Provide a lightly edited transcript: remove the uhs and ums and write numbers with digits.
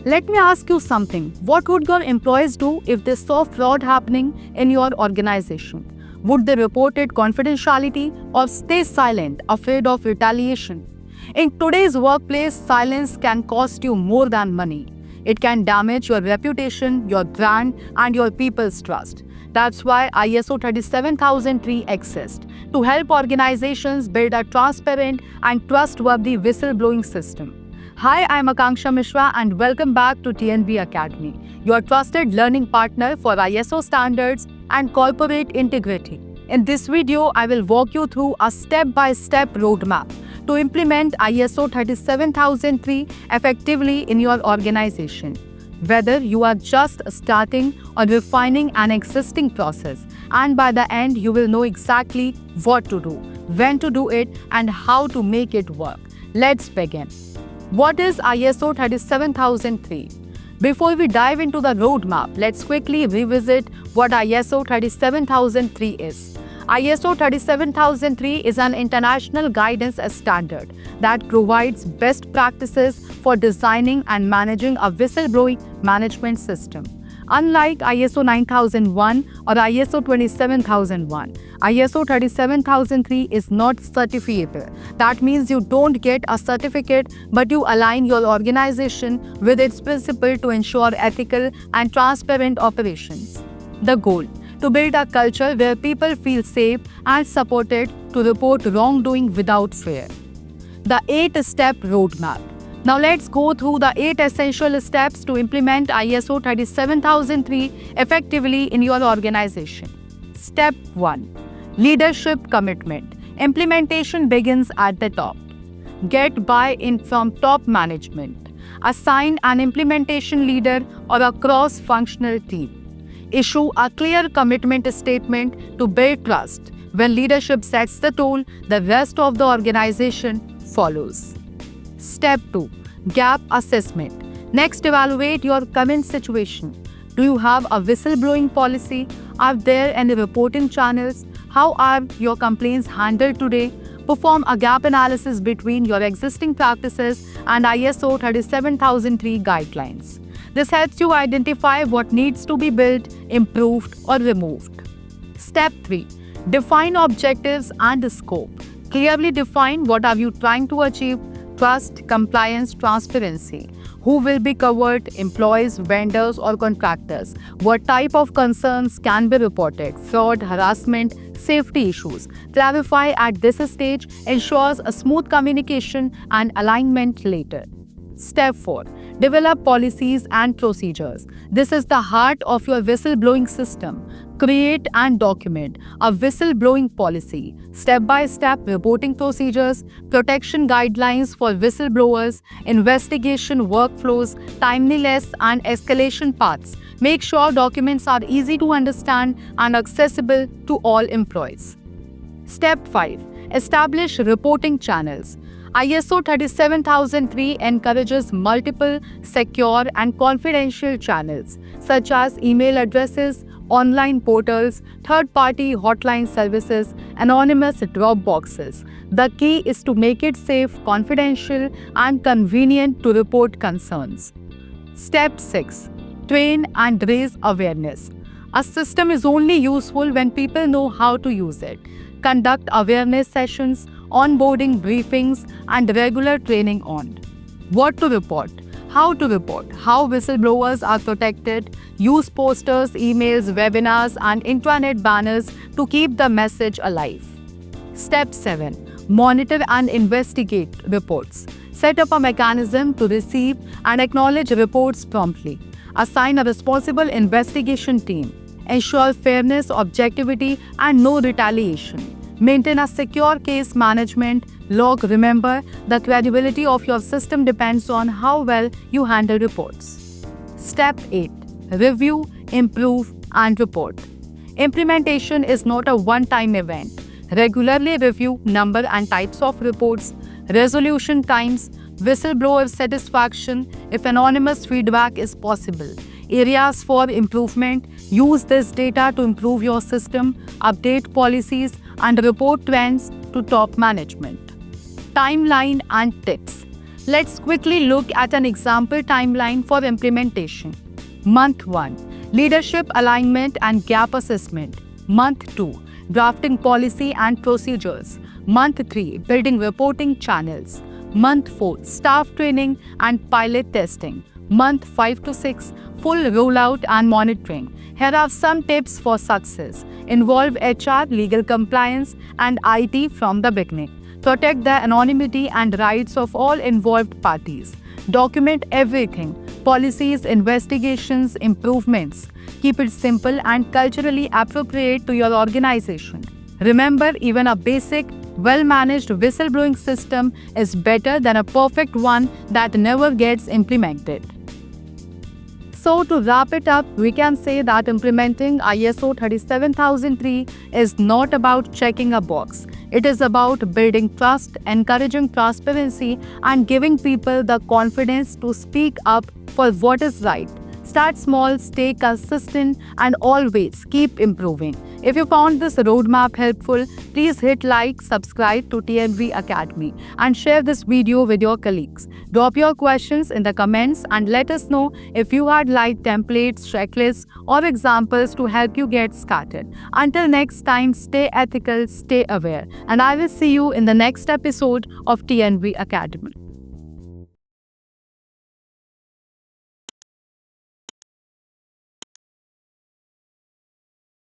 Let me ask you something. What would your employees do if they saw fraud happening in your organization? Would they report it confidentiality or stay silent, afraid of retaliation? In today's workplace, silence can cost you more than money. It can damage your reputation, your brand, and your people's trust. That's why ISO 37003 exists, to help organizations build a transparent and trustworthy whistleblowing system. Hi, I'm Akanksha Mishra and welcome back to TNB Academy, your trusted learning partner for ISO standards and corporate integrity. In this video, I will walk you through a step-by-step roadmap to implement ISO 37003 effectively in your organization. Whether you are just starting or refining an existing process, and by the end you will know exactly what to do, when to do it, and how to make it work. Let's begin. What is ISO 37003? Before we dive into the roadmap, let's quickly revisit what ISO 37003 is. ISO 37003 is an international guidance standard that provides best practices for designing and managing a whistleblowing management system. Unlike ISO 9001 or ISO 27001, ISO 37003 is not certifiable. That means you don't get a certificate, but you align your organization with its principle to ensure ethical and transparent operations. The goal: to build a culture where people feel safe and supported to report wrongdoing without fear. The 8-step roadmap. Now let's go through the 8 essential steps to implement ISO 37003 effectively in your organization. Step 1. Leadership commitment. Implementation begins at the top. Get buy-in from top management. Assign an implementation leader or a cross-functional team. Issue a clear commitment statement to build trust. When leadership sets the tone, the rest of the organization follows. Step 2. Gap assessment. Next, evaluate your current situation. Do you have a whistleblowing policy? Are there any reporting channels? How are your complaints handled today? Perform a gap analysis between your existing practices and ISO 37003 guidelines. This helps you identify what needs to be built, improved, or removed. Step 3. Define objectives and scope. Clearly define what are you trying to achieve: trust, compliance, transparency. Who will be covered: employees, vendors, or contractors? What type of concerns can be reported: fraud, harassment, safety issues? Clarify at this stage ensures a smooth communication and alignment later. Step 4. Develop policies and procedures. This is the heart of your whistleblowing system. Create and document a whistleblowing policy, step-by-step reporting procedures, protection guidelines for whistleblowers, investigation workflows, timeliness and escalation paths. Make sure documents are easy to understand and accessible to all employees. Step 5. Establish reporting channels. ISO 37003 encourages multiple, secure, and confidential channels, such as email addresses, online portals, third-party hotline services, anonymous drop boxes. The key is to make it safe, confidential, and convenient to report concerns. Step 6. Train and raise awareness. A system is only useful when people know how to use it. Conduct awareness sessions, onboarding briefings, and regular training on what to report, how whistleblowers are protected. Use posters, emails, webinars, and intranet banners to keep the message alive. Step 7. Monitor and investigate reports. Set up a mechanism to receive and acknowledge reports promptly. Assign a responsible investigation team. Ensure fairness, objectivity, and no retaliation. Maintain a secure case management log. Remember, the credibility of your system depends on how well you handle reports. Step 8. Review, improve, and report. Implementation is not a one-time event. Regularly review number and types of reports, resolution times, whistleblower satisfaction, if anonymous feedback is possible. Areas for improvement. Use this data to improve your system, update policies, and report trends to top management. Timeline and tips. Let's quickly look at an example timeline for implementation. Month 1, Leadership Alignment and Gap Assessment. Month 2, Drafting Policy and Procedures. Month 3, Building Reporting Channels. Month 4, Staff Training and Pilot Testing. Month 5 to 6, Full Rollout and Monitoring. Here are some tips for success. Involve HR, legal compliance, and IT from the beginning. Protect the anonymity and rights of all involved parties. Document everything: policies, investigations, improvements. Keep it simple and culturally appropriate to your organization. Remember, even a basic, well-managed whistleblowing system is better than a perfect one that never gets implemented. So to wrap it up, we can say that implementing ISO 37003 is not about checking a box. It is about building trust, encouraging transparency, and giving people the confidence to speak up for what is right. Start small, stay consistent, and always keep improving. If you found this roadmap helpful, please hit like, subscribe to TNV Academy, and share this video with your colleagues. Drop your questions in the comments and let us know if you had liked templates, checklists, or examples to help you get started. Until next time, stay ethical, stay aware, and I will see you in the next episode of TNV Academy.